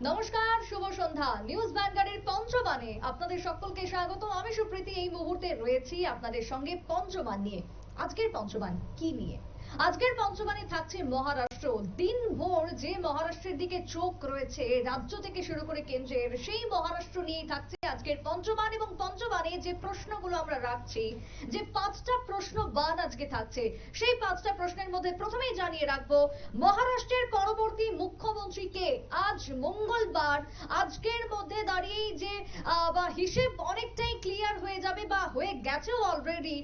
নমস্কার, শুভ সন্ধ্যা। নিউজ ভ্যানগার্ডের পঞ্চবাণে আপনাদের সকলকে স্বাগত। আমি সুপ্রীতি এই মুহূর্তে রয়েছি আপনাদের সঙ্গে পঞ্চবাণ নিয়ে। আজকের পঞ্চবাণ কি নিয়ে? আজকের পঞ্চবাণে থাকছে মহারাষ্ট্র। দিনভর যে মহারাষ্ট্রের দিকে চোখ রয়েছে রাজ্য থেকে শুরু করে কেন্দ্রের, সেই মহারাষ্ট্র নিয়েই থাকছে আজকের পঞ্চবাণ। এবং পঞ্চবাণে যে প্রশ্নগুলো আমরা রাখছি, যে 5টা প্রশ্ন বান আজকে থাকছে, সেই 5টা প্রশ্নের মধ্যে প্রথমেই জানিয়ে রাখবো মহারাষ্ট্রের পরবর্তী মুখ্যমন্ত্রী কে। আজ মঙ্গলবার, আজকের মধ্যে দাঁড়িয়েই যে বা হিসেব অনেকটাই ক্লিয়ার হয়ে যাবে বা হয়ে গেছেও অলরেডি।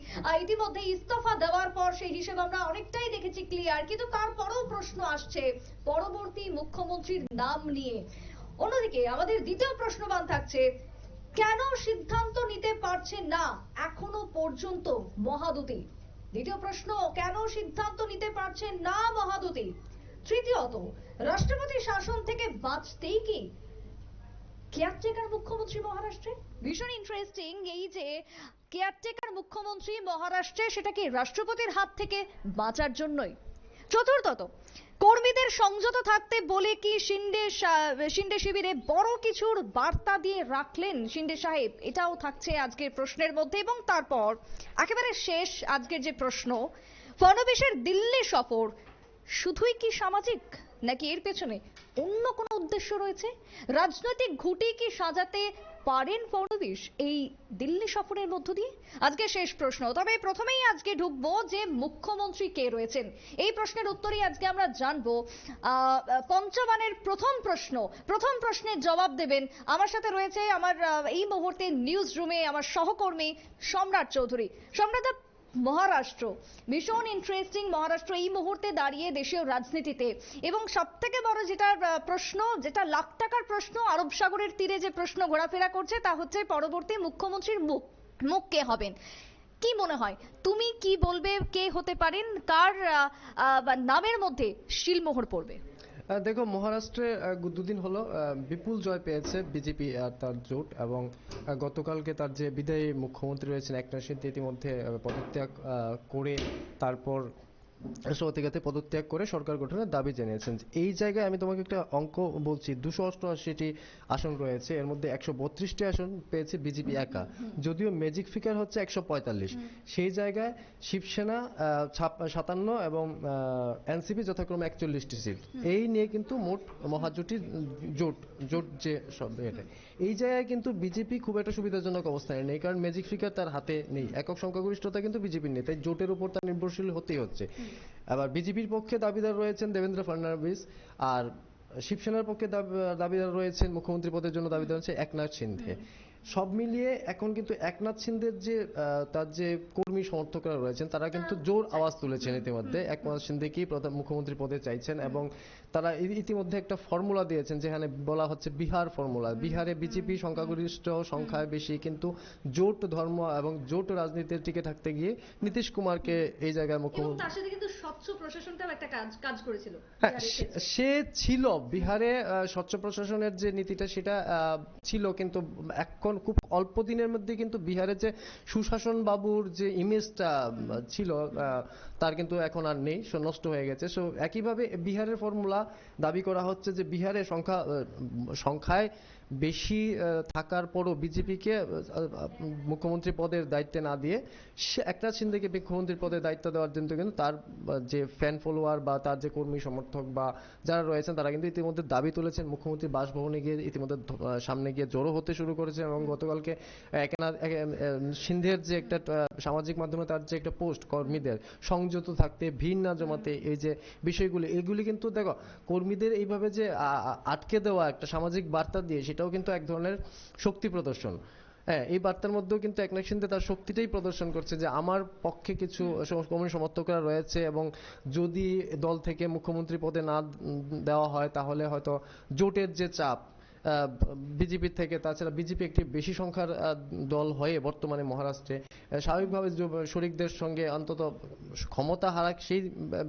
ইতিমধ্যে ইস্তফা দেওয়ার পর সেই হিসেব আমরা অনেকটাই দেখেছি ক্লিয়ার, কিন্তু তারপরেও প্রশ্ন আসছে পরবর্তী মুখ্যমন্ত্রীর নাম নিয়ে। অন্যদিকে আমাদের দ্বিতীয় প্রশ্নবান থাকছে, কেন সিদ্ধান্ত নিতে পারছে না এখনো পর্যন্ত মহাদুতি? দ্বিতীয় প্রশ্ন, কেন সিদ্ধান্ত নিতে পারছে না মহাদুতি? তৃতীয়ত, রাষ্ট্রপতি শাসন থেকে বাঁচতেই কি কেয়ারটেকার মুখ্যমন্ত্রী মহারাষ্ট্রে? ভীষণ ইন্টারেস্টিং এই যে কেয়ারটেকার মুখ্যমন্ত্রী মহারাষ্ট্রে, সেটা কি রাষ্ট্রপতির হাত থেকে বাঁচার জন্যই? চতুর্থত, কর্মীদের সংযত থাকতে বলে কি শিন্ডে শিবিরে বড় কিছুর বার্তা দিয়ে রাখলেন শিন্ডে সাহেব? এটাও থাকছে আজকের প্রশ্নের মধ্যে। এবং তারপর একেবারে শেষ আজকের যে প্রশ্ন, ফডনবিসের দিল্লি সফর শুধুই কি সামাজিক, নাকি এর পেছনে অন্য কোনো উদ্দেশ্য রয়েছে? রাজনৈতিক ঘুঁটি কি সাজাতে পারেন ফডনবিস এই দিল্লি সফরের মধ্য দিয়ে? আজকে শেষ প্রশ্ন। তবে প্রথমেই আজকে ঢুকবো যে মুখ্যমন্ত্রী কে রয়েছেন, এই প্রশ্নের উত্তরই আজকে আমরা জানবো। পঞ্চবাণের প্রথম প্রশ্নের জবাব দেবেন। আমার সাথে রয়েছে আমার এই মুহূর্তে নিউজ রুমে আমার সহকর্মী সম্রাট চৌধুরী। সম্রাট, মহারাষ্ট্র ভীষণ ইন্টারেস্টিং। মহারাষ্ট্র এই মুহূর্তে দাঁড়িয়ে দেশীয় রাজনীতিতে, এবং সব থেকে বড় যেটা প্রশ্ন, যেটা লাখ টাকার প্রশ্ন, আরব সাগরের তীরে যে প্রশ্ন ঘোরাফেরা করছে তা হচ্ছে পরবর্তী মুখ্যমন্ত্রীর মুখ কে হবেন। কি মনে হয়, তুমি কি বলবে, কে হতে পারেন, কার নামের মধ্যে শিলমোহর পড়বে? দেখো, মহারাষ্ট্রে দুদিন হলো বিপুল জয় পেয়েছে বিজেপি আর তার জোট। এবং গতকালকে তার যে বিদায়ী মুখ্যমন্ত্রী রয়েছেন একনাথ শিন্দে ইতিমধ্যে পদত্যাগ করে তারপর সভাপতিকে পদত্যাগ করে সরকার গঠনের দাবি জানিয়েছেন। এই জায়গায় আমি তোমাকে একটা অঙ্ক বলছি, 288টি আসন রয়েছে, এর মধ্যে 132টি আসন পেয়েছে বিজেপি একা, যদিও ম্যাজিক ফিগার হচ্ছে 145। সেই জায়গায় শিবসেনা 57 এবং এনসিপি যথাক্রমে 41টি সিট। এই নিয়ে কিন্তু মোট মহাজোটের জোট জোট যে সব এটা, এই জায়গায় কিন্তু বিজেপি খুব একটা সুবিধাজনক অবস্থানে নেই, কারণ ম্যাজিক ফিগার তার হাতে নেই, একক সংখ্যাগরিষ্ঠতা কিন্তু বিজেপির নেই, তাই জোটের উপর তার নির্ভরশীল হতেই হচ্ছে। আবার বিজেপির পক্ষে দাবিদার রয়েছেন দেবেন্দ্র ফডনবিস, আর শিবসেনার পক্ষে দাবিদার রয়েছেন, মুখ্যমন্ত্রী পদের জন্য দাবিদার হচ্ছে একনাথ শিন্দে। সব মিলিয়ে এখন কিন্তু একনাথ শিন্দের যে তার যে কর্মী সমর্থকরা রয়েছেন তারা কিন্তু জোর আওয়াজ তুলেছেন ইতিমধ্যে একনাথ শিন্দেকেই প্রধান মুখ্যমন্ত্রী পদে চাইছেন। এবং তারা ইতিমধ্যে একটা ফর্মুলা দিয়েছেন, যেখানে বলা হচ্ছে বিহার ফর্মুলা। বিহারে বিজেপি সংখ্যাগরিষ্ঠ, সংখ্যায় বেশি, কিন্তু জোট ধর্ম এবং জোট রাজনীতির টিকে থাকতে গিয়ে নীতিশ কুমারকে এই জায়গায় মুখ্যমন্ত্রী, তার সাথে কিন্তু স্বচ্ছ প্রশাসনটাও একটা কাজ করেছিল। হ্যাঁ, সে ছিল বিহারে স্বচ্ছ প্রশাসনের যে নীতিটা সেটা ছিল, কিন্তু এখন খুব অল্প দিনের মধ্যে কিন্তু বিহারে যে সুশাসন বাবুর যে ইমেজটা ছিল তার কিন্তু এখন আর নেই, নষ্ট হয়ে গেছে। সো একইভাবে বিহারের ফর্মুলা দাবি করা হচ্ছে যে বিহারে সংখ্যায় বেশি থাকার পরও বিজেপিকে মুখ্যমন্ত্রী পদের দায়িত্বে না দিয়ে একনাথ শিন্দেকে মুখ্যমন্ত্রীর পদের দায়িত্ব দেওয়ার জন্য কিন্তু তার যে ফ্যান ফলোয়ার বা তার যে কর্মী সমর্থক বা যারা রয়েছেন তারা কিন্তু ইতিমধ্যে দাবি তুলেছেন, মুখ্যমন্ত্রী বাসভবনে গিয়ে ইতিমধ্যে সামনে গিয়ে জড়ো হতে শুরু করেছে। এবং গতকালকে একনাথ শিন্দের যে একটা সামাজিক মাধ্যমে তার যে একটা পোস্ট, কর্মীদের সংযত থাকতে, ভিড় না জমাতে, এই যে বিষয়গুলি, এগুলি কিন্তু দেখো কর্মীদের এইভাবে যে আটকে দেওয়া একটা সামাজিক বার্তা দিয়ে, সেটাও কিন্তু এক ধরনের শক্তি প্রদর্শন। হ্যাঁ, এই বার্তার মধ্যেও কিন্তু একনাথ শিন্দে তার শক্তিটাই প্রদর্শন করছে যে আমার পক্ষে কিছু কর্মী সমর্থকরা রয়েছে, এবং যদি দল থেকে মুখ্যমন্ত্রী পদে না দেওয়া হয় তাহলে হয়তো জোটের যে চাপ বিজেপির থেকে, তাছাড়া বিজেপি একটি বেশি সংখ্যার দল হয়ে বর্তমানে মহারাষ্ট্রে স্বাভাবিকভাবে শরিকদের সঙ্গে অন্তত ক্ষমতা হারাক সেই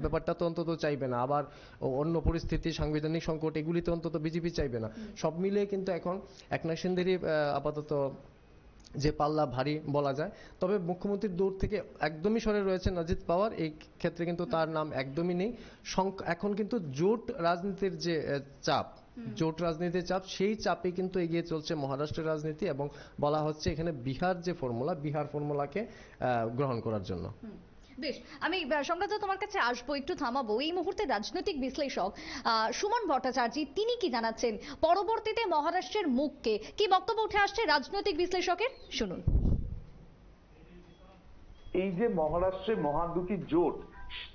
ব্যাপারটা তো অন্তত চাইবে না, আবার অন্য পরিস্থিতি, সাংবিধানিক সংকট, এগুলিতে অন্তত বিজেপি চাইবে না। সব মিলিয়ে কিন্তু এখন একনাথ শিন্দেরই আপাতত যে পাল্লা ভারী বলা যায়। তবে মুখ্যমন্ত্রীর দৌড় থেকে একদমই সরে রয়েছেন অজিত পাওয়ার, এই ক্ষেত্রে কিন্তু তার নাম একদমই নেই। এখন কিন্তু জোট রাজনীতির যে চাপ, জোট রাজনীতির চাপ, সেই চাপে কিন্তু এগিয়ে চলছে মহারাষ্ট্রের রাজনীতি, এবং বলা হচ্ছে এখানে বিহার যে ফর্মুলা, বিহার ফর্মুলাকে গ্রহণ করার জন্য। বেশ, আমি সম্রাট তোমার কাছে আসবো, একটু থামাবো। এই মুহূর্তে রাজনৈতিক বিশ্লেষক সুমন ভট্টাচার্য তিনি কি জানাচ্ছেন পরবর্তীতে মহারাষ্ট্রের মুখকে, কি বক্তব্য উঠে আসছে রাজনৈতিক বিশ্লেষকের, শুনুন। এই যে মহারাষ্ট্রে মহা দুটি জোট,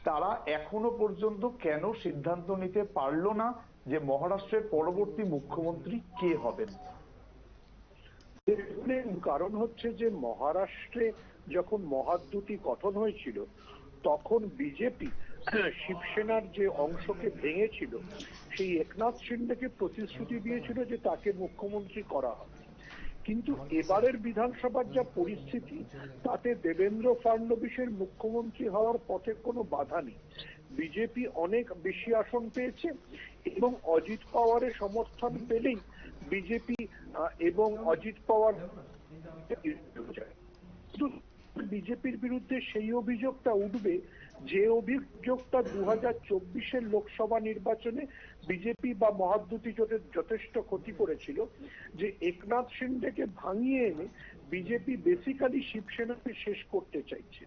তারা এখনো পর্যন্ত কেন সিদ্ধান্ত নিতে পারলো না যে মহারাষ্ট্রের পরবর্তী মুখ্যমন্ত্রী কে হবেন? কারণ হচ্ছে যে মহারাষ্ট্রে যখন মহাদুটি গঠন হয়েছিল তখন বিজেপি শিবসেনার যে অংশকে ভেঙেছিল, সেই একনাথ শিন্ডেকে প্রতিশ্রুতি দিয়েছিল যে তাকে মুখ্যমন্ত্রী করা হবে। কিন্তু এবারের বিধানসভার যা পরিস্থিতি, তাতে দেবেন্দ্র ফডনবিসের মুখ্যমন্ত্রী হওয়ার পথে কোনো বাধা নেই। বিজেপি অনেক বেশি আসন পেয়েছে এবং অজিত পাওয়ারের সমর্থন পেলেই বিজেপি এবং অজিত পাওয়ার বিজেপির বিরুদ্ধে সেই অভিযোগটা উঠবে যে অভিযোগটা 2024-এর লোকসভা নির্বাচনে বিজেপি বা মহাদুতি জোটের যথেষ্ট ক্ষতি করেছিল, যে একনাথ শিন্ডেকে ভাঙিয়ে এনে বিজেপি বেসিক্যালি শিবসেনাকে শেষ করতে চাইছে।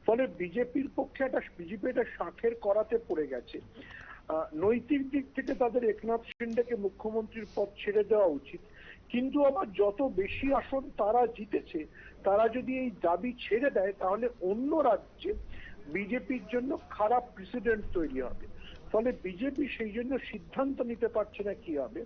ফলে বিজেপির পক্ষে একটা শাঁখের করাতে পড়ে গেছে। নৈতিক দিক থেকে তাদের একনাথ শিন্ডেকে মুখ্যমন্ত্রীর পদ ছেড়ে দেওয়া উচিত, কিন্তু আবার যত বেশি আসন তারা জিতেছে, তারা যদি এই দাবি ছেড়ে দেয় তাহলে অন্য রাজ্যে বিজেপির জন্য খারাপ প্রেসিডেন্ট তৈরি হবে। ফলে বিজেপি সেই জন্য সিদ্ধান্ত নিতে পারছে না কি হবে।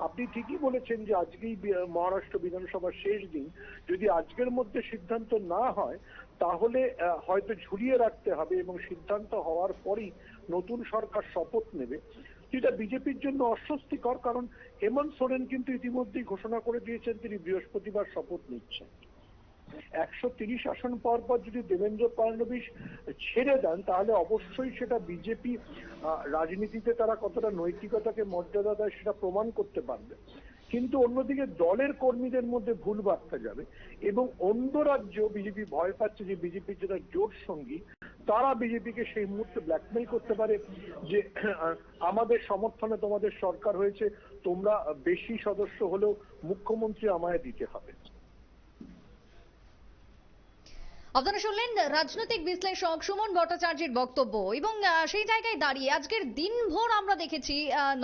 আপনি ঠিকই বলেছেন যে আজকেই মহারাষ্ট্র বিধানসভার শেষ দিন, যদি আজকের মধ্যে সিদ্ধান্ত না হয় তাহলে হয়তো ঝুলিয়ে রাখতে হবে এবং সিদ্ধান্ত হওয়ার পরই নতুন সরকার শপথ নেবে, যেটা বিজেপির জন্য অস্বস্তিকর। কারণ হেমন্ত সোরেন কিন্তু ইতিমধ্যেই ঘোষণা করে দিয়েছেন তিনি বৃহস্পতিবার শপথ নিচ্ছেন। 130 আসন পাওয়ার পর যদি দেবেন্দ্র ফডনবিস ছেড়ে দেন তাহলে অবশ্যই সেটা বিজেপি রাজনীতিতে তারা কতটা নৈতিকতাকে মর্যাদা দেয় সেটা প্রমাণ করতে পারবে। কিন্তু অন্যদিকে দলের কর্মীদের মধ্যে ভুল বার্তা যাবে এবং অন্য রাজ্য বিজেপি ভয় পাচ্ছে যে বিজেপির যেটা জোট সঙ্গী তারা বিজেপিকে সেই মুহূর্তে ব্ল্যাকমেইল করতে পারে যে আমাদের সমর্থনে তোমাদের সরকার হয়েছে, তোমরা বেশি সদস্য হলেও মুখ্যমন্ত্রী আমায় দিতে হবে। আপনারা শুনলেন রাজনৈতিক বিশ্লেষক সুমন ভট্টাচার্যের বক্তব্য, এবং সেই জায়গায় দাঁড়িয়ে আজকের দিনভর আমরা দেখেছি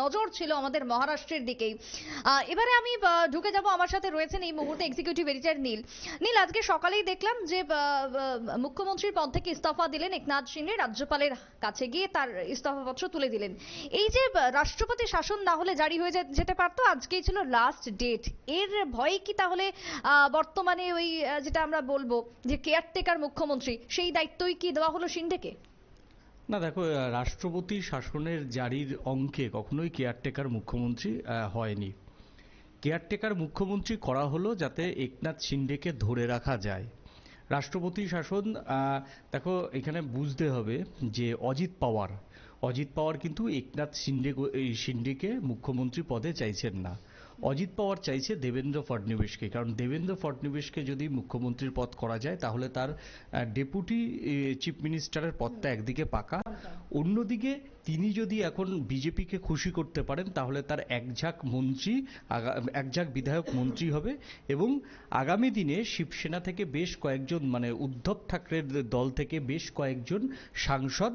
নজর ছিল আমাদের মহারাষ্ট্রের দিকেই। এবারে আমি ঢুকে যাব, আমার সাথে রয়েছেন এই মুহূর্তে এক্সিকিউটিভ এডিটর নীল। নীল, আজকে সকালেই দেখলাম যে মুখ্যমন্ত্রীর পদ থেকে ইস্তফা দিলেন একনাথ শিন্ডে, রাজ্যপালের কাছে গিয়ে তার ইস্তফাপত্র তুলে দিলেন। এই যে রাষ্ট্রপতি শাসন না হলে জারি হয়ে যেতে পারতো, আজকেই ছিল লাস্ট ডেট, এর ভয়ে কি তাহলে বর্তমানে ওই যেটা আমরা বলবো যে কেয়ারটেকার মুখ্যমন্ত্রী, সেই দায়িত্বই কি দেওয়া হলো শিন্ডেকে? না দেখো, রাষ্ট্রপতি শাসনের জারির অঙ্কে কখনোই কেয়ারটেকার মুখ্যমন্ত্রী হয়নি। কেয়ারটেকার মুখ্যমন্ত্রী করা হলো যাতে একনাথ শিন্ডেকে ধরে রাখা যায়। রাষ্ট্রপতি শাসন, দেখো এখানে বুঝতে হবে যে অজিত পাওয়ার কিন্তু একনাথ শিন্ডেকে মুখ্যমন্ত্রী পদে চাইছেন না। অজিত পাওয়ার চাইছে দেবেন্দ্র ফডনবিসকে, কারণ দেবেন্দ্র ফডনবিসকে যদি মুখ্যমন্ত্রীর পদ করা যায় তাহলে তার ডেপুটি চিফ মিনিস্টারের পদটা একদিকে পাকা, অন্যদিকে তিনি যদি এখন বিজেপিকে খুশি করতে পারেন তাহলে তার একঝাঁক বিধায়ক মন্ত্রী হবে, এবং আগামী দিনে শিবসেনা থেকে বেশ কয়েকজন, মানে উদ্ধব ঠাকরের দল থেকে বেশ কয়েকজন সাংসদ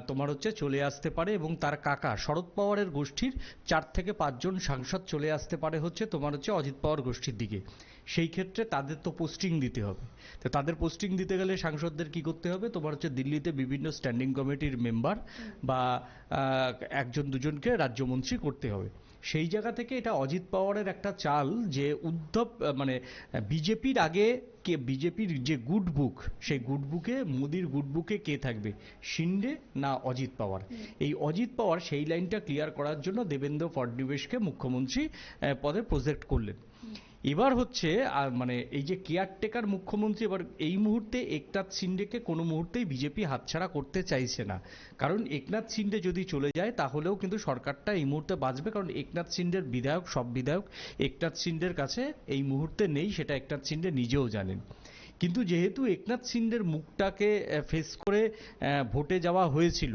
তোমার হচ্ছে চলে আসতে পারে, এবং তার কাকা শরদ পাওয়ারের গোষ্ঠীর 4 থেকে 5 জন সাংসদ চলে আসতে পারে হচ্ছে তোমার হচ্ছে অজিত পাওয়ার গোষ্ঠীর দিকে। সেই ক্ষেত্রে তাদের তো পোস্টিং দিতে হবে, তো তাদের পোস্টিং দিতে গেলে সাংসদদের কি করতে হবে, তোমার হচ্ছে দিল্লিতে বিভিন্ন স্ট্যান্ডিং কমিটির মেম্বার বা 1 2জনকে রাজ্যমন্ত্রী করতে হবে। সেই জায়গা থেকে এটা অজিত পাওয়ারের একটা চাল যে উদ্ধব, মানে বিজেপির আগে বিজেপির যে গুড বুক, সেই গুড বুকে, মোদির গুড বুকে কে থাকবে, শিন্ডে না অজিত পাওয়ার? এই অজিত পাওয়ার সেই লাইনটা ক্লিয়ার করার জন্য দেবেন্দ্র ফডনবিসকে মুখ্যমন্ত্রী পদে প্রজেক্ট করলেন। এবার হচ্ছে মানে এই যে কেয়ারটেকার মুখ্যমন্ত্রী, এবার এই মুহূর্তে একনাথ শিন্ডেকে কোনো মুহূর্তেই বিজেপি হাতছাড়া করতে চাইছে না, কারণ একনাথ শিন্ডে যদি চলে যায় তাহলেও কিন্তু সরকারটা এই মুহূর্তে বাঁচবে, কারণ একনাথ শিন্ডের সব বিধায়ক একনাথ শিন্ডের কাছে এই মুহূর্তে নেই, সেটা একনাথ শিন্ডে নিজেও জানেন। কিন্তু যেহেতু একনাথ শিন্ডের মুখটাকে ফেস করে ভোটে যাওয়া হয়েছিল,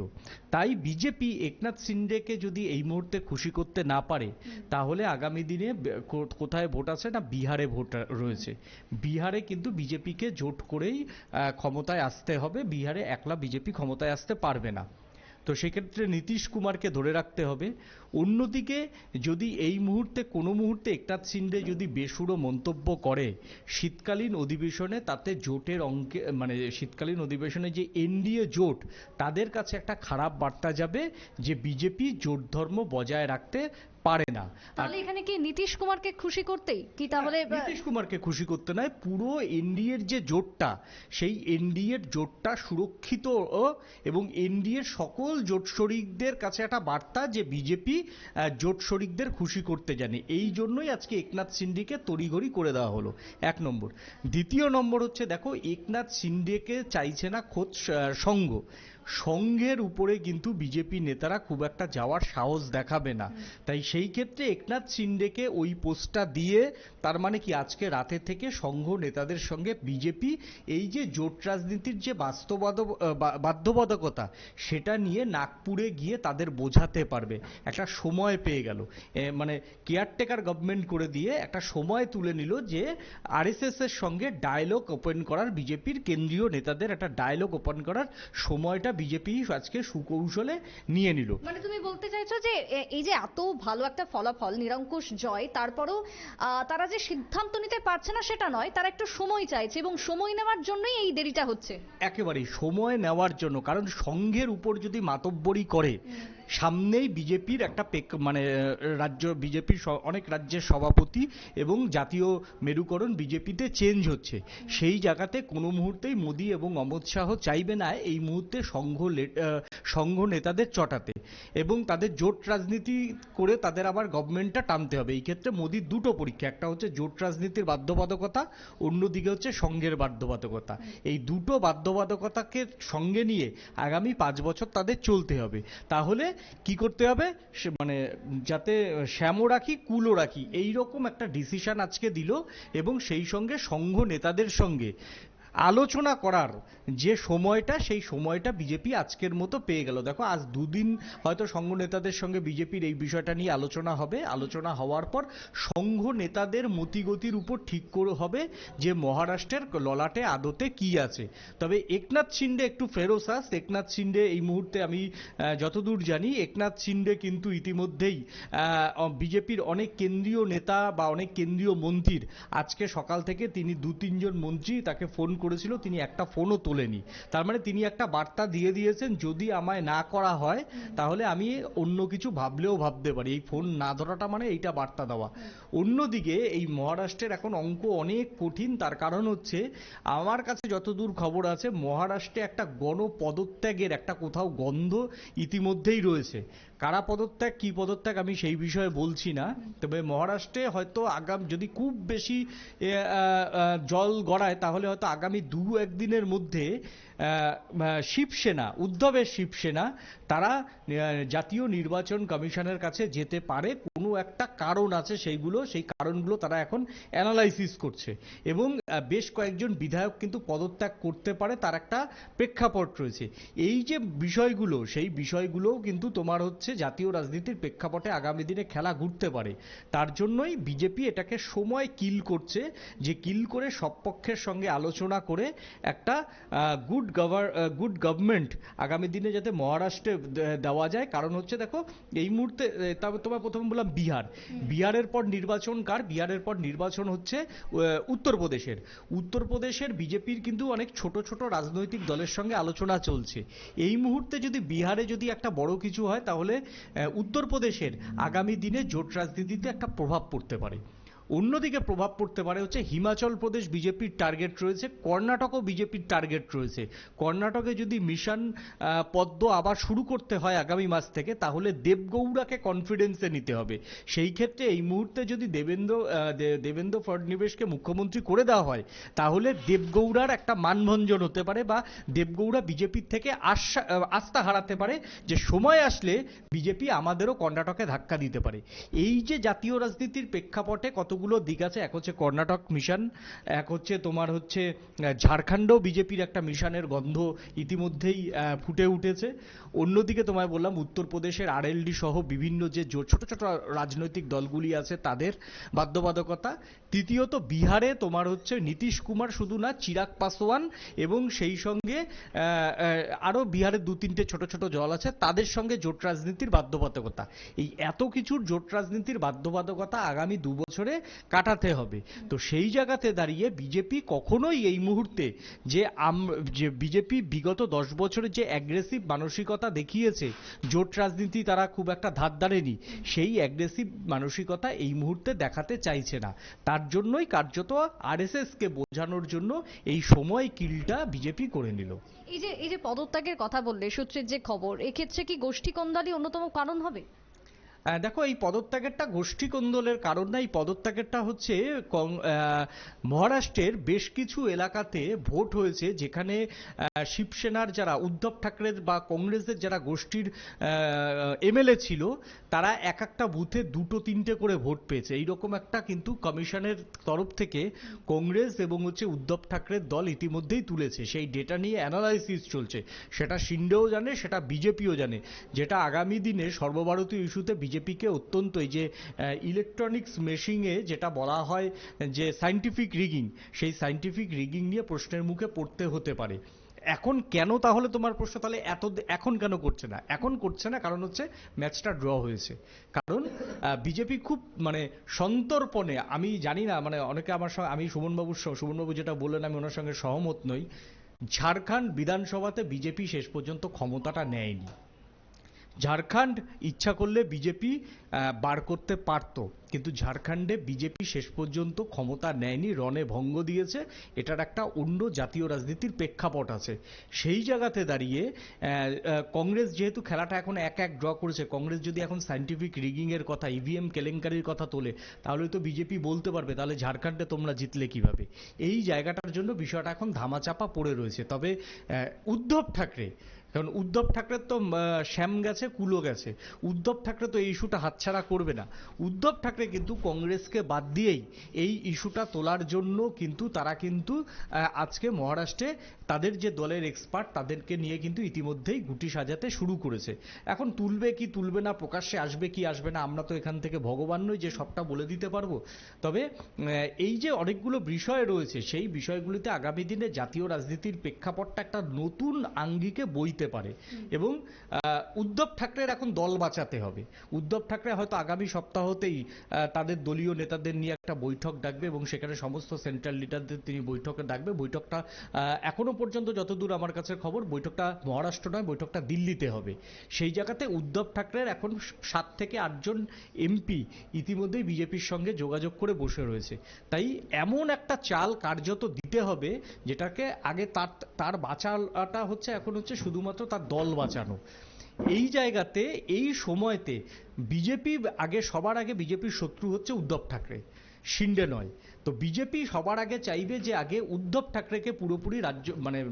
তাই বিজেপি একনাথ শিন্ডেকে যদি এই মুহূর্তে খুশি করতে না পারে, তাহলে আগামী দিনে কোথায় ভোট আছে না, বিহারে ভোট রয়েছে। বিহারে কিন্তু বিজেপিকে জোট করেই ক্ষমতায় আসতে হবে, বিহারে একলা বিজেপি ক্ষমতায় আসতে পারবে না। তো সেক্ষেত্রে নীতিশ কুমারকে ধরে রাখতে হবে। অন্যদিকে যদি এই মুহূর্তে কোনো মুহূর্তে একনাথ শিন্ডে যদি বেসুরো মন্তব্য করে শীতকালীন অধিবেশনে, তাতে জোটের অঙ্কে মানে শীতকালীন অধিবেশনে যে এনডিএ জোট, তাদের কাছে একটা খারাপ বার্তা যাবে যে বিজেপি জোট ধর্ম বজায় রাখতে পারে না। তাহলে এখানে কি নীতিশ কুমারকে খুশি করতেই কি তাহলে নীতিশ কুমারকে খুশি করতে নয়, পুরো এনডিএর যে জোটটা, সেই এনডিএর জোটটা সুরক্ষিত এবং এনডিএর সকল জোট শরিকদের কাছে একটা বার্তা যে বিজেপি জোট শরিকদের খুশি করতে জানে। এই জন্যই আজকে একনাথ শিন্ডেকে তড়িঘড়ি করে দেওয়া হলো, 1 নম্বর। দ্বিতীয় নম্বর হচ্ছে, দেখো একনাথ শিন্ডেকে চাইছে না খোদ সংঘ, সংঘের উপরে কিন্তু বিজেপি নেতারা খুব একটা যাওয়ার সাহস দেখাবে না। তাই সেই ক্ষেত্রে একনাথ শিন্ডেকে ওই পোস্টটা দিয়ে, তার মানে কি আজকে রাতে থেকে সংঘ নেতাদের সঙ্গে বিজেপি এই যে জোট রাজনীতির যে বাধ্যবাধকতা, সেটা নিয়ে নাগপুরে গিয়ে তাদের বোঝাতে পারবে। একটা সময় পেয়ে গেল, মানে কেয়ারটেকার গভর্নমেন্ট করে দিয়ে একটা সময় তুলে নিল যে আরএসএস এর সঙ্গে ডায়ালগ ওপেন করার, বিজেপির কেন্দ্রীয় নেতাদের একটা ডায়ালগ ওপেন করার সময়টা বিজেপি আজকে সুকৌশলে নিয়ে নিল। মানে তুমি বলতে চাইছো যে এই যে এত ভালো একটা ফলাফল, নিরঙ্কুশ জয়, তারপরেও তারা যে সিদ্ধান্ত নিতে পারছে না সেটা নয়, তারা একটু সময় চাইছে এবং সময় নেওয়ার জন্যই এই দেরিটা হচ্ছে। একেবারেই সময় নেওয়ার জন্য, কারণ সংঘের উপর যদি মাতব্বরি করে, সামনেই বিজেপির একটা মানে রাজ্য বিজেপির অনেক রাজ্যের সভাপতি এবং জাতীয় মেরুকরণ বিজেপিতে চেঞ্জ হচ্ছে, সেই জায়গাতে কোনো মুহূর্তেই মোদী এবং অমিত শাহ চাইবে না এই মুহূর্তে সংঘ নেতাদের চটাতে এবং তাদের জোট রাজনীতি করে তাদের আবার গভর্নমেন্টটা টানতে হবে। এই ক্ষেত্রে মোদীর দুটো পরীক্ষা, একটা হচ্ছে জোট রাজনীতির বাধ্যবাধকতা, অন্যদিকে হচ্ছে সংঘের বাধ্যবাধকতা। এই দুটো বাধ্যবাধকতাকে সঙ্গে নিয়ে আগামী 5 বছর তাদের চলতে হবে। তাহলে কি করতে হবে, মানে যাতে শ্যামও রাখি কুলও রাখি, এইরকম একটা ডিসিশন আজকে দিল এবং সেই সঙ্গে সংঘ নেতাদের সঙ্গে আলোচনা করার যে সময়টা, সেই সময়টা বিজেপি আজকের মতো পেয়ে গেল। দেখো আজ 2 দিন হয়তো সংঘ নেতাদের সঙ্গে বিজেপির এই বিষয়টা নিয়ে আলোচনা হবে, আলোচনা হওয়ার পর সংঘ নেতাদের মতিগতির উপর ঠিক করে হবে যে মহারাষ্ট্রের ললাটে আদতে কি আছে। তবে একনাথ শিন্ডে একটু ফেরোসাস, একনাথ শিন্ডে এই মুহূর্তে আমি যতদূর জানি, একনাথ শিন্ডে কিন্তু ইতিমধ্যেই বিজেপির অনেক কেন্দ্রীয় নেতা বা অনেক কেন্দ্রীয় মন্ত্রীর আজকে সকাল থেকে তিনি 2-3 জন মন্ত্রী তাকে ফোন করেছিল, তিনি একটা ফোনও তোলেনি। তার মানে তিনি একটা বার্তা দিয়ে দিয়েছেন, যদি আমায় না করা হয় তাহলে আমি অন্য কিছু ভাবলেও ভাবতে পারি। এই ফোন না ধরাটা মানে এইটা বার্তা দেওয়া। অন্যদিকে এই মহারাষ্ট্রের এখন অঙ্ক অনেক কঠিন, তার কারণ হচ্ছে আমার কাছে যতদূর খবর আছে মহারাষ্ট্রে একটা গণপদত্যাগের একটা কোথাও গন্ধ ইতিমধ্যেই রয়েছে। কারা পদত্যাগ কি পদত্যাগ আমি সেই বিষয়ে বলছি না, তবে মহারাষ্ট্রে হয়তো যদি খুব বেশি জল গড়ায় তাহলে হয়তো আগামী 2-1 দিনের মধ্যে শিবসেনা, উদ্ধবের শিবসেনা, তারা জাতীয় নির্বাচন কমিশনের কাছে যেতে পারে। কোনো একটা কারণ আছে, সেই কারণগুলো তারা এখন অ্যানালাইসিস করছে এবং বেশ কয়েকজন বিধায়ক কিন্তু পদত্যাগ করতে পারে, তার একটা প্রেক্ষাপট রয়েছে। এই যে বিষয়গুলো, সেই বিষয়গুলোও কিন্তু তোমার হচ্ছে জাতীয় রাজনীতির প্রেক্ষাপটে আগামী দিনে খেলা ঘুরতে পারে। তার জন্যই বিজেপি এটাকে সময় কিল করছে, যে কিল করে সব পক্ষের সঙ্গে আলোচনা করে একটা গুড গভর্নমেন্ট আগামী দিনে যাতে মহারাষ্ট্রে দেওয়া যায়। কারণ হচ্ছে দেখো এই মুহূর্তে তোমার প্রথমে বললাম বিহারের পর নির্বাচন কার, বিহারের পর নির্বাচন হচ্ছে উত্তরপ্রদেশের বিজেপির কিন্তু অনেক ছোট ছোট রাজনৈতিক দলের সঙ্গে আলোচনা চলছে। এই মুহূর্তে যদি বিহারে যদি একটা বড় কিছু হয় তাহলে উত্তরপ্রদেশের আগামী দিনে জোট রাজনীতিতে একটা প্রভাব পড়তে পারে। অন্যদিকে প্রভাব পড়তে পারে হচ্ছে হিমাচল প্রদেশ বিজেপির টার্গেট রয়েছে, কর্ণাটকও বিজেপির টার্গেট রয়েছে। কর্ণাটকে যদি মিশন পদ্ম আবার শুরু করতে হয় আগামী মাস থেকে, তাহলে দেবগৌড়াকে কনফিডেন্সে নিতে হবে। সেই ক্ষেত্রে এই মুহূর্তে যদি দেবেন্দ্র ফডনবিসকে মুখ্যমন্ত্রী করে দেওয়া হয় তাহলে দেবগৌড়ার একটা মানভঞ্জন হতে পারে বা দেবগৌড়া বিজেপির থেকে আস্থা হারাতে পারে, যে সময় আসলে বিজেপি আমাদেরও কর্ণাটকে ধাক্কা দিতে পারে। এই যে জাতীয় রাজনীতির প্রেক্ষাপটে কতগুলো কতগুলো দিক আছে, এক হচ্ছে কর্ণাটক মিশন, এক হচ্ছে তোমার হচ্ছে ঝাড়খণ্ডেও বিজেপির একটা মিশনের গন্ধ ইতিমধ্যেই ফুটে উঠেছে। অন্যদিকে তোমায় বললাম উত্তরপ্রদেশের আরএলডি সহ বিভিন্ন যে ছোট ছোট রাজনৈতিক দলগুলি আছে তাদের বাধ্যবাধকতা। তৃতীয়ত বিহারে তোমার হচ্ছে নীতিশ কুমার শুধু না, চিরাগ পাসওয়ান এবং সেই সঙ্গে আরো বিহারের 2-3টে ছোট ছোট দল আছে তাদের সঙ্গে জোট রাজনীতির বাধ্যবাধকতা। এই এত কিছুর জোট রাজনীতির বাধ্যবাধকতা আগামী 2 বছরে কাটাতে হবে। তো সেই জায়গাতে দাঁড়িয়ে বিজেপি কখনোই এই মুহূর্তে যে বিজেপি বিগত 10 বছরে যে অ্যাগ্রেসিভ মানসিকতা দেখিয়েছে, জোট রাজনীতি তারা খুব একটা ধার ধারেনি, সেই অ্যাগ্রেসিভ মানসিকতা এই মুহূর্তে দেখাতে চাইছে না। তার জন্যই কার্যত আরএসএস কে বোঝানোর জন্য এই সময় কিলটা বিজেপি করে নিল। এই যে পদত্যাগের কথা বললে, সূত্রের যে খবর, এক্ষেত্রে কি গোষ্ঠী কোন্দলই অন্যতম কারণ হবে? দেখো, এই পদত্যাগেরটা গোষ্ঠী কোন্দলের কারণ না, এই পদত্যাগেরটা হচ্ছে মহারাষ্ট্রের বেশ কিছু এলাকাতে ভোট হয়েছে যেখানে শিবসেনার যারা উদ্ধব ঠাকরের বা কংগ্রেসের যারা গোষ্ঠীর এমএলএ ছিল তারা এক একটা বুথে 2-3টে করে ভোট পেয়েছে। এইরকম একটা কিন্তু কমিশনের তরফ থেকে কংগ্রেস এবং হচ্ছে উদ্ধব ঠাকরের দল ইতিমধ্যেই তুলেছে। সেই ডেটা নিয়ে অ্যানালাইসিস চলছে, সেটা শিন্ডেও জানে, সেটা বিজেপিও জানে, যেটা আগামী দিনে সর্বভারতীয় ইস্যুতে বিজেপিকে অত্যন্ত, এই যে ইলেকট্রনিক্স মেশিংয়ে যেটা বলা হয় যে সায়েন্টিফিক রিগিং, সেই সায়েন্টিফিক রিগিং নিয়ে প্রশ্নের মুখে পড়তে হতে পারে। এখন কেন, তাহলে তোমার প্রশ্ন, তাহলে এখন কেন করছে না? এখন করছে না কারণ হচ্ছে ম্যাচটা ড্র হয়েছে। কারণ বিজেপি খুব সন্তর্পণে, আমি জানি না, অনেকে আমার সঙ্গে, আমি সুমনবাবু যেটা বললেন আমি ওনার সঙ্গে সহমত নই। ঝাড়খণ্ড বিধানসভাতে বিজেপি শেষ পর্যন্ত ক্ষমতাটা নেয়নি। ঝাড়খণ্ড ইচ্ছা করলে বিজেপি বার করতে পারত, কিন্তু ঝাড়খণ্ডে বিজেপি শেষ পর্যন্ত ক্ষমতা নেয়নি, রণে ভঙ্গ দিয়েছে। এটার একটা অন্য জাতীয় রাজনীতির প্রেক্ষাপট আছে। সেই জায়গাতে দাঁড়িয়ে কংগ্রেস যেহেতু খেলাটা এখন 1-1 ড্র করেছে, কংগ্রেস যদি এখন সায়েন্টিফিক রিগিং এর কথা, ইভিএম কেলেঙ্কারির কথা তোলে, তাহলে তো বিজেপি বলতে পারবে তাহলে ঝাড়খণ্ডে তোমরা জিতলে কিভাবে। এই জায়গাটার জন্য বিষয়টা এখন ধামাচাপা পড়ে রয়েছে। তবে উদ্ধব ঠাকরে, কারণ উদ্ধব ঠাকরের তো শ্যাম গেছে, কুলো গেছে, উদ্ধব ঠাকরে তো এই ইস্যুটা হাতছাড়া করবে না। উদ্ধব ঠাকরে কিন্তু কংগ্রেসকে বাদ দিয়েই এই ইস্যুটা তোলার জন্য কিন্তু তারা কিন্তু আজকে মহারাষ্ট্রে তাদের যে দলের এক্সপার্ট তাদেরকে নিয়ে কিন্তু ইতিমধ্যেই গুটি সাজাতে শুরু করেছে। এখন তুলবে কি তুলবে না, প্রকাশ্যে আসবে কি আসবে না, আমরা তো এখান থেকে ভগবান নই যে সবটা বলে দিতে পারবো। তবে এই যে অনেকগুলো বিষয় রয়েছে, সেই বিষয়গুলিতে আগামী দিনে জাতীয় রাজনীতির প্রেক্ষাপটটা একটা নতুন আঙ্গিকে বইতে পারে। এবং উদ্ধব ঠাকরের এখন দল বাঁচাতে হবে। উদ্ধব ঠাকরে হয়তো আগামী সপ্তাহতেই তাদের দলীয় নেতাদের নিয়ে একটা বৈঠক ডাকবে এবং সেখানে সমস্ত সেন্ট্রাল লিডারদের তিনি বৈঠকে ডাকবে। বৈঠকটা এখনো পর্যন্ত যতদূর আমার কাছে খবর, বৈঠকটা মহারাষ্ট্র নয়, বৈঠকটা দিল্লিতে হবে। সেই জায়গাতে উদ্ধব ঠাকরের এখন 7 থেকে 8 জন এমপি ইতিমধ্যেই বিজেপির সঙ্গে যোগাযোগ করে বসে রয়েছে। তাই এমন একটা চাল কার্যত দিতে হবে যেটাকে আগে তার বাঁচাটা হচ্ছে, এখন হচ্ছে শুধুমাত্র তার দল বাঁচানো। এই জায়গাতে এই সময়তে বিজেপি সবার আগে বিজেপির শত্রু হচ্ছে উদ্ধব ঠাকরে, শিন্ডে নয়। তো বিজেপি সবার আগে চাইবে যে আগে উদ্ধব ঠাকরেকে পুরোপুরি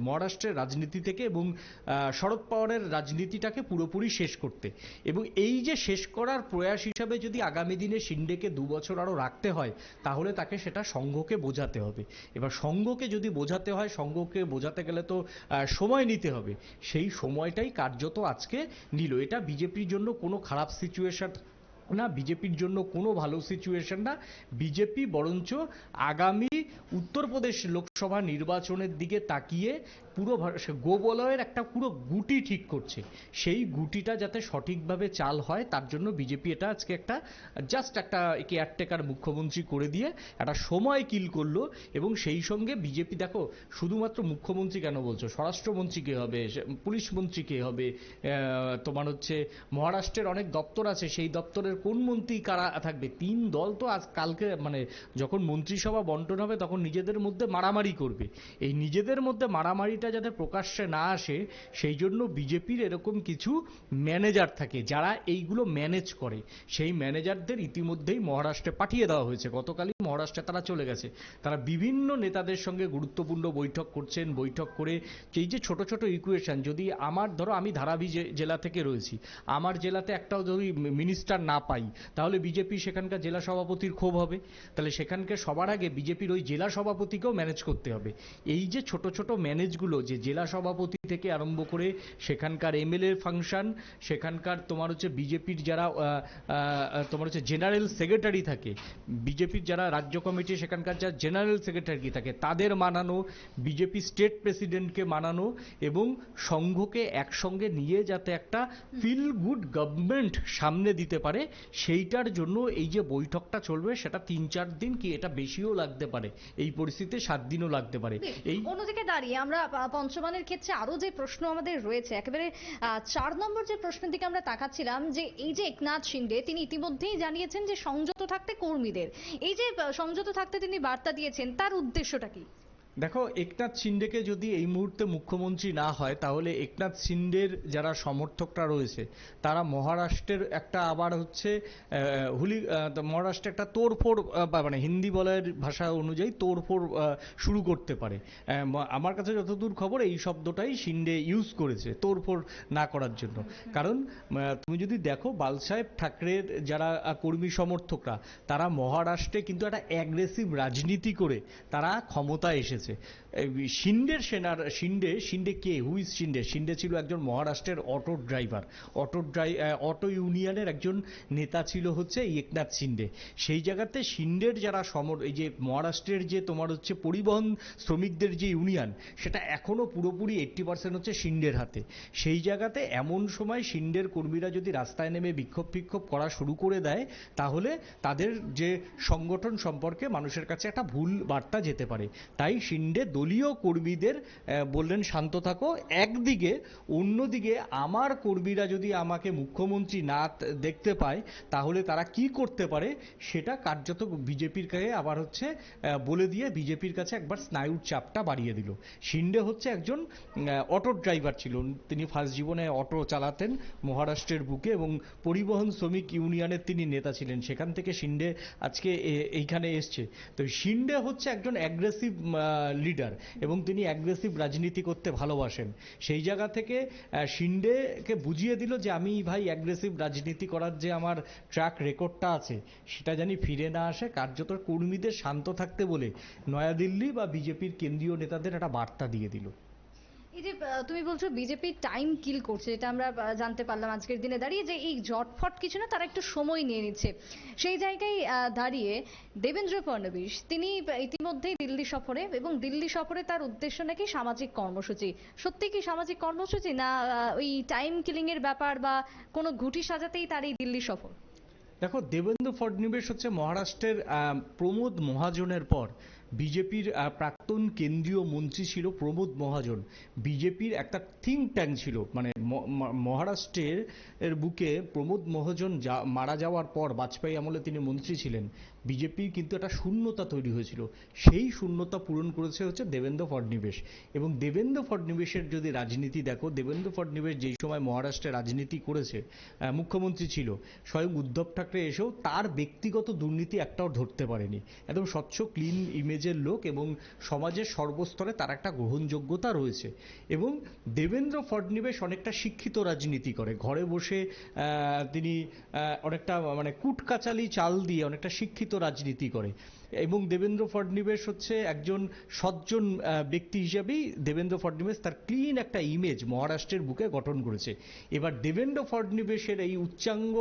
মহারাষ্ট্রের রাজনীতি থেকে এবং শরদ পাওয়ারের রাজনীতিটাকে পুরোপুরি শেষ করতে। এবং এই যে শেষ করার প্রয়াস হিসাবে যদি আগামী দিনে শিন্ডেকে 2 বছর আরো রাখতে হয়, তাহলে তাকে সেটা সংঘকে বোঝাতে হবে। এবার সংঘকে যদি বোঝাতে হয়, সংঘকে বোঝাতে গেলে তো সময় নিতে হবে। সেই সময়টাই কার্যত আজকে নিল। এটা বিজেপির জন্য কোনো খারাপ সিচুয়েশন না, বিজেপির জন্য কোনো ভালো সিচুয়েশন না। বিজেপি বরঞ্চ আগামী উত্তরপ্রদেশ লোকসভা নির্বাচনের দিকে তাকিয়ে পুরো গোবলয়ের একটা পুরো গুটি ঠিক করছে। সেই গুটিটা যাতে সঠিকভাবে চাল হয় তার জন্য বিজেপি এটা আজকে একটা জাস্ট একটা কেয়ারটেকার মুখ্যমন্ত্রী করে দিয়ে একটা সময় কিল করলো। এবং সেই সঙ্গে বিজেপি, দেখো শুধুমাত্র মুখ্যমন্ত্রী কেন বলছো, স্বরাষ্ট্রমন্ত্রী কে হবে, পুলিশ মন্ত্রী কে হবে, তোমার হচ্ছে মহারাষ্ট্রের অনেক দপ্তর আছে, সেই দপ্তরের কোন মন্ত্রী কারা থাকবে। 3 দল তো আজ কালকে যখন মন্ত্রিসভা বন্টন হবে তখন নিজেদের মধ্যে মারামারি করবে। এই নিজেদের মধ্যে মারামারিটা যাতে প্রকাশ্যে না আসে সেই জন্য বিজেপির এরকম কিছু ম্যানেজার থাকে যারা এইগুলো ম্যানেজ করে। সেই ম্যানেজারদের ইতিমধ্যেই মহারাষ্ট্রে পাঠিয়ে দেওয়া হয়েছে। গতকালই মহারাষ্ট্রে তারা চলে গেছে। তারা বিভিন্ন নেতাদের সঙ্গে গুরুত্বপূর্ণ বৈঠক করছেন, বৈঠক করে এই যে ছোট ছোট ইকুয়েশন, যদি আমার ধরো আমি ধারাবি জেলা থেকে রয়েছি, আমার জেলাতে একটাও যদি মিনিস্টার না পাই, তাহলে বিজেপি সেখানকার জেলা সভাপতির ক্ষোভ হবে। তাহলে সেখানকার সবার আগে বিজেপির ওই জেলা সভাপতিকেও ম্যানেজ করতে হবে। এই যে ছোট ছোট ম্যানেজগুলো, যে জেলা সভাপতি থেকে আরম্ভ করে সেখানকার এমএলএ ফাংশন, সেখানকার তোমার হচ্ছে বিজেপির যারা তোমার হচ্ছে জেনারেল সেক্রেটারি থাকে, বিজেপির যারা রাজ্য কমিটি সেখানকার যা জেনারেল সেক্রেটারি থাকে তাদের মানানো, বিজেপি স্টেট প্রেসিডেন্টকে মানানো এবং সংঘকে একসঙ্গে নিয়ে যাতে একটা ফিল গুড গভর্নমেন্ট সামনে দিতে পারে, সেইটার জন্য এই যে বৈঠকটা চলবে সেটা 3-4 দিন কি এটা বেশিও লাগতে পারে, এই পরিস্থিতিতে 7 দিনও লাগতে পারে। এই অন্যদিকে দাঁড়িয়ে আমরা পঞ্চমানের ক্ষেত্রে আরো যে প্রশ্ন আমাদের রয়েছে, একেবারে 4 নম্বর যে প্রশ্নের দিকে আমরা তাকাচ্ছিলাম, যে এই যে একনাথ শিন্ডে তিনি ইতিমধ্যেই জানিয়েছেন যে সংযত থাকতে কর্মীদের, এই যে সংযত থাকতে তিনি বার্তা দিয়েছেন, তার উদ্দেশ্যটা কি? দেখো, একনাথ শিন্ডেকে যদি এই মুহূর্তে মুখ্যমন্ত্রী না হয়, তাহলে একনাথ শিন্ডের যারা সমর্থকরা রয়েছে তারা মহারাষ্ট্রের একটা আবার হচ্ছে মহারাষ্ট্রে একটা তোড়ফোড়, মানে হিন্দি বলার ভাষা অনুযায়ী তোড়ফোড় শুরু করতে পারে। আমার কাছে যতদূর খবর এই শব্দটাই শিন্ডে ইউজ করেছে তোড়ফোড় না করার জন্য। কারণ তুমি যদি দেখো বালসাহেব ঠাকরের যারা কর্মী সমর্থকরা, তারা মহারাষ্ট্রে কিন্তু একটা অ্যাগ্রেসিভ রাজনীতি করে তারা ক্ষমতায় এসেছে। শিন্ডে কে? হুইজ শিন্ডে? শিন্ডে ছিল একজন মহারাষ্ট্রের অটো ড্রাইভার, অটো ইউনিয়নের একজন নেতা ছিল হচ্ছে একনাথ শিন্ডে। সেই জায়গাতে শিন্ডের যারা এই যে মহারাষ্ট্রের যে তোমার হচ্ছে পরিবহন শ্রমিকদের যে ইউনিয়ন, সেটা এখনো পুরোপুরি 80% হচ্ছে শিন্ডের হাতে। সেই জায়গাতে এমন সময় শিন্ডের কর্মীরা যদি রাস্তায় নেমে বিক্ষোভ করা শুরু করে দেয়, তাহলে তাদের যে সংগঠন সম্পর্কে মানুষের কাছে একটা ভুল বার্তা যেতে পারে। তাই শিন্ডে দলীয় কর্মীদের বললেন শান্ত থাকো একদিকে, অন্যদিকে আমার কর্মীরা যদি আমাকে মুখ্যমন্ত্রী না দেখতে পায় তাহলে তারা কি করতে পারে সেটা কার্যত বিজেপির কাছে আবার হচ্ছে বলে দিয়ে বিজেপির কাছে একবার স্নায়ুর চাপটা বাড়িয়ে দিল। শিন্ডে হচ্ছে একজন অটো ড্রাইভার ছিল, তিনি ফার্স্ট জীবনে অটো চালাতেন মহারাষ্ট্রের বুকে এবং পরিবহন শ্রমিক ইউনিয়নের তিনি নেতা ছিলেন। সেখান থেকে শিন্ডে আজকে এইখানে এসছে। তো শিন্ডে হচ্ছে একজন অ্যাগ্রেসিভ লিডার এবং তিনি অ্যাগ্রেসিভ রাজনীতি করতে ভালোবাসেন। সেই জায়গা থেকে শিন্ডেকে বুঝিয়ে দিল যে আমি ভাই অ্যাগ্রেসিভ রাজনীতি করার যে আমার ট্র্যাক রেকর্ডটা আছে সেটা জানি ফিরে না আসে। কার্যত কর্মীদের শান্ত থাকতে বলে নয়াদিল্লি বা বিজেপির কেন্দ্রীয় নেতাদের একটা বার্তা দিয়ে দিল। এই যে তুমি বলছো বিজেপি টাইম কিল করছে, এটা আমরা জানতে পারলাম আজকের দিনে দাঁড়িয়ে, যে এই জটফট কিছু না, তারা একটু সময় নিয়ে নিচ্ছে। সেই জায়গায় দাঁড়িয়ে দেবেন্দ্র ফডনবিস তিনি ইতিমধ্যেই দিল্লি সফরে, এবং দিল্লি সফরে তার উদ্দেশ্য নাকি সামাজিক কর্মসূচি। সত্যি কি সামাজিক কর্মসূচি, না ওই টাইম কিলিং এর ব্যাপার বা কোনো ঘুঁটি সাজাতেই তার এই দিল্লি সফর? দেখো, দেবেন্দ্র ফডনবিস হচ্ছে মহারাষ্ট্রের প্রমোদ মহাজনের পর বিজেপির প্রাক্তন কেন্দ্রীয় মন্ত্রী ছিল প্রমোদ মহাজন। বিজেপির একটা থিঙ্ক ট্যাঙ্ক ছিল, মানে মহারাষ্ট্রের বুকে প্রমোদ মহাজন মারা যাওয়ার পর বাজপেয়ী আমলে তিনি মন্ত্রী ছিলেন। বিজেপির কিন্তু একটা শূন্যতা তৈরি হয়েছিল, সেই শূন্যতা পূরণ করেছে হচ্ছে দেবেন্দ্র ফডনবিস। এবং দেবেন্দ্র ফডনবিসের যদি রাজনীতি দেখো, দেবেন্দ্র ফডনবিস যেই সময় মহারাষ্ট্রে রাজনীতি করেছে, মুখ্যমন্ত্রী ছিল, স্বয়ং উদ্ধব ঠাকরে এসেও তার ব্যক্তিগত দুর্নীতি একটাও ধরতে পারেনি। একদম স্বচ্ছ ক্লিন ইমেজের লোক এবং সমাজের সর্বস্তরে তার একটা গ্রহণযোগ্যতা রয়েছে। এবং দেবেন্দ্র ফডনবিস অনেকটা শিক্ষিত রাজনীতি করে, ঘরে বসে তিনি অনেকটা মানে কুটকাচালি চাল দিয়ে অনেকটা শিক্ষিত রাজনীতি করে। এবং দেবেন্দ্র ফডনবিস হচ্ছে একজন সজ্জন ব্যক্তি হিসাবেই দেবেন্দ্র ফডনবিস তার ক্লিন একটা ইমেজ মহারাষ্ট্রের বুকে গঠন করেছে। এবার দেবেন্দ্র ফডনবিসের এই উচ্চাঙ্গ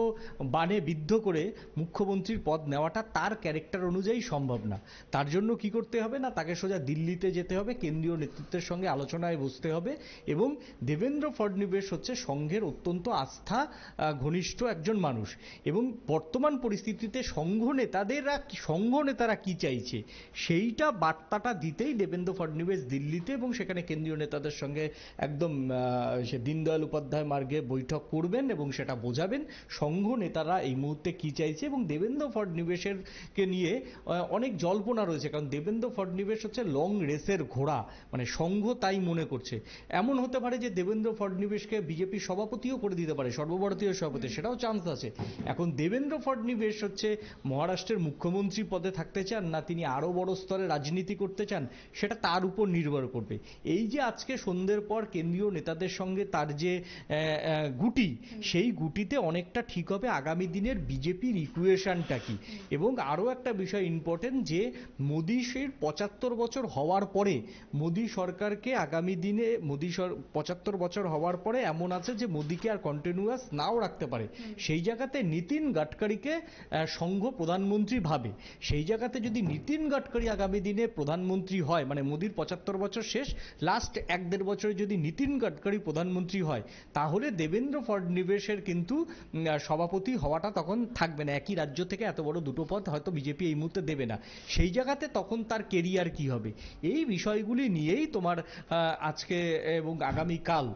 বানে বিদ্ধ করে মুখ্যমন্ত্রীর পদ নেওয়াটা তার ক্যারেক্টার অনুযায়ী সম্ভব না। তার জন্য কি করতে হবে না, তাকে সোজা দিল্লিতে যেতে হবে, কেন্দ্রীয় নেতৃত্বের সঙ্গে আলোচনায় বসতে হবে। এবং দেবেন্দ্র ফডনবিস হচ্ছে সংঘের অত্যন্ত আস্থা ঘনিষ্ঠ একজন মানুষ। এবং বর্তমান পরিস্থিতিতে সংঘ নেতারা কি চাইছে সেইটা বার্তাটা দিতেই দেবেন্দ্র ফডনবিস দিল্লিতে এবং সেখানে কেন্দ্রীয় নেতাদের সঙ্গে একদম সে দীনদয়াল উপাধ্যায় মার্গে বৈঠক করবেন এবং সেটা বোঝাবেন সংঘ নেতারা এই মুহূর্তে কি চাইছে। এবং দেবেন্দ্র ফডনবিসের কে নিয়ে অনেক জল্পনা রয়েছে, কারণ দেবেন্দ্র ফডনিবেশ হচ্ছে লং রেসের ঘোড়া, মানে সংঘ তাই মনে করছে। এমন হতে পারে যে দেবেন্দ্র ফডনিবেশকে বিজেপি সভাপতিও করে দিতে পারে, সর্বভারতীয় সভাপতি, সেটাও চান্স আছে। এখন দেবেন্দ্র ফডনিবেশ হচ্ছে মহারাষ্ট্রের মুখ্যমন্ত্রী পদে থাকতে চান না তিনি আরো বড় স্তরে রাজনীতি করতে চান, সেটা তার উপর নির্ভর করবে। এই যে আজকে সন্ধ্যের পর কেন্দ্রীয় নেতাদের সঙ্গে তার যে গুটি, সেই গুটিতে অনেকটা ঠিক হবে আগামী দিনের বিজেপির ইকুয়েশনটা কি। এবং আরো একটা বিষয় ইম্পর্টেন্ট, যে মোদী সেই 75 বছর হওয়ার পরে মোদী সরকারকে আগামী দিনে 75 বছর হওয়ার পরে এমন আছে যে মোদীকে আর কন্টিনিউয়াস নাও রাখতে পারে। সেই জায়গাতে নীতিন গাডকারিকে সংঘ প্রধানমন্ত্রী ভাবে। সেই জায়গাতে যদি নীতিন গাডকারি আগামী দিনে প্রধানমন্ত্রী হয়, মানে মোদীর 75 বছর শেষ, লাস্ট 1-1.5 বছরে যদি নীতিন গাডকারি প্রধানমন্ত্রী হয়, তাহলে দেবেন্দ্র ফডনিবেশের কিন্তু সভাপতি হওয়াটা তখন থাকবে না। একই রাজ্য থেকে এত বড় দুটো পদ হয়তো বিজেপি এই মুহূর্তে দেবে না। সেই জায়গাতে তখন তার কেরিয়ার কি হবে, এই বিষয়গুলি নিয়েই তোমার আজকে এবং আগামীকাল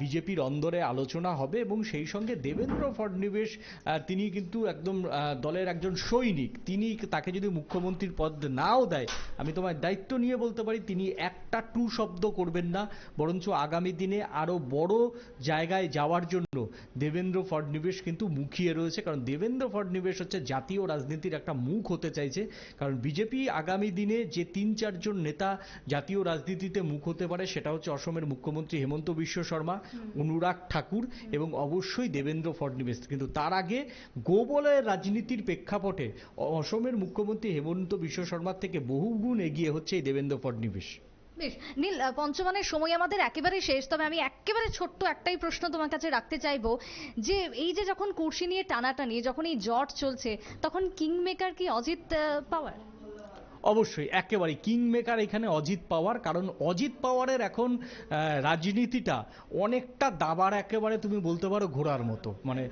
বিজেপির অন্দরে আলোচনা হবে। এবং সেই সঙ্গে দেবেন্দ্র ফডনিবেশ তিনি কিন্তু একদম দলের একজন সৈনিক। তাকে যদি মুখ্যমন্ত্রীর পদ নাও দেয়, আমি তোমার দায়িত্ব নিয়ে বলতে পারি তিনি একটা টু শব্দ করবেন না, বরঞ্চ আগামী দিনে আরো বড় জায়গায় যাওয়ার জন্য দেবেন্দ্র ফডনিবেশ কিন্তু মুখিয়ে রয়েছে। কারণ দেবেন্দ্র ফডনিবেশ হচ্ছে জাতীয় রাজনীতির একটা মুখ হতে চাইছে। কারণ বিজেপি আগামী দিনে যে 3-4 জন নেতা জাতীয় রাজনীতিতে মুখ হতে পারে, সেটা হচ্ছে অসমের মুখ্যমন্ত্রী হেমন্ত বিশ্ব শর্মা, অনুরাগ ঠাকুর এবং অবশ্যই দেবেন্দ্র ফডনিবেশ। কিন্তু তার আগে গোবলয়ের রাজনীতির প্রেক্ষাপটে অসমের মুখ্যমন্ত্রী হেমন্ত বিশ্ব শর্মার থেকে বহুগুণ এগিয়ে হচ্ছে এই দেবেন্দ্র ফডনিবেশ। বেশ নীল, পঞ্চমানের সময় আমাদের একেবারে শেষ, তবে আমি একেবারে ছোট্ট একটাই প্রশ্ন তোমার কাছে রাখতে চাইবো, যে এই যে যখন কুর্সি নিয়ে টানাটানি, যখন এই জট চলছে, তখন কিংমেকার কি অজিত পাওয়ার? অবশ্যই একেবারে কিং মেকার এখানে অজিত পাওয়ার। কারণ অজিত পাওয়ারের এখন রাজনীতিটা অনেকটা দাবার, একেবারে তুমি বলতে পারো ঘোড়ার মতো, মানে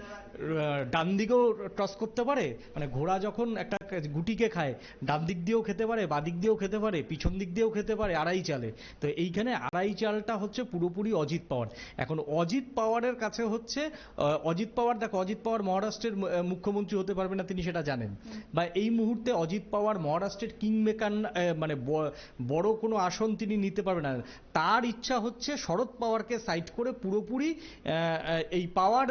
ডান দিকেও টস করতে পারে, মানে ঘোড়া যখন একটা গুটিকে খায় ডান দিক দিয়েও খেতে পারে, বাদিক দিয়েও খেতে পারে, পিছন দিক দিয়েও খেতে পারে, আড়াই চালে। তো এইখানে আড়াই চালটা হচ্ছে পুরোপুরি অজিত পাওয়ার। এখন অজিত পাওয়ারের কাছে হচ্ছে অজিত পাওয়ার, দেখো অজিত পাওয়ার মহারাষ্ট্রের মুখ্যমন্ত্রী হতে পারবে না, তিনি সেটা জানেন। বা এই মুহূর্তে অজিত পাওয়ার মহারাষ্ট্রের কিং মেকার, মানে বড় কোনো আসন তিনি নিতে পারবেন না। তার ইচ্ছা হচ্ছে শরদ পাওয়ারকে সাইড করে পুরোপুরি এই পাওয়ার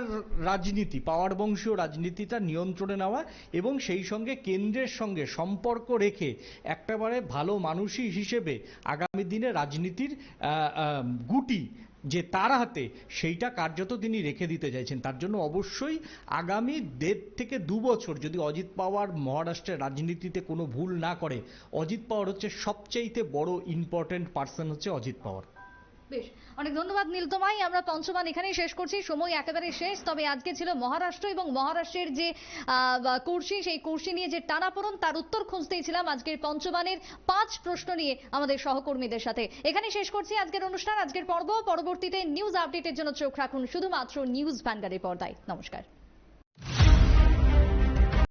রাজনীতি, পাওয়ার বংশীয় রাজনীতিটা নিয়ন্ত্রণে নেওয়া, এবং সেই সঙ্গে কেন্দ্রের সঙ্গে সম্পর্ক রেখে একেবারে ভালো মানুষই হিসেবে আগামী দিনে রাজনীতির গুটি যে তার হাতে, সেইটা কার্যত তিনি রেখে দিতে চাইছেন। তার জন্য অবশ্যই আগামী 1.5 থেকে 2 বছর যদি অজিত পাওয়ার মহারাষ্ট্রের রাজনীতিতে কোনো ভুল না করে, অজিত পাওয়ার হচ্ছে সবচাইতে বড় ইম্পর্টেন্ট পার্সন হচ্ছে অজিত পাওয়ার। বেশ, অনেক ধন্যবাদ নীল তোমায়। আমরা পঞ্চমান এখানেই শেষ করছি, সময় একেবারে শেষ। তবে আজকে ছিল মহারাষ্ট্র এবং মহারাষ্ট্রের যে কুর্সি, সেই কুর্সি নিয়ে যে টানাপোড়েন, তার উত্তর খুঁজতেই ছিলাম আজকের পঞ্চমানের 5 প্রশ্ন নিয়ে আমাদের সহকর্মীদের সাথে। এখানেই শেষ করছি আজকের অনুষ্ঠান, আজকের পর্ব। পরবর্তীতে নিউজ আপডেটের জন্য চোখ রাখুন শুধুমাত্র নিউজ ভ্যানগার্ডের পর্দায়। নমস্কার।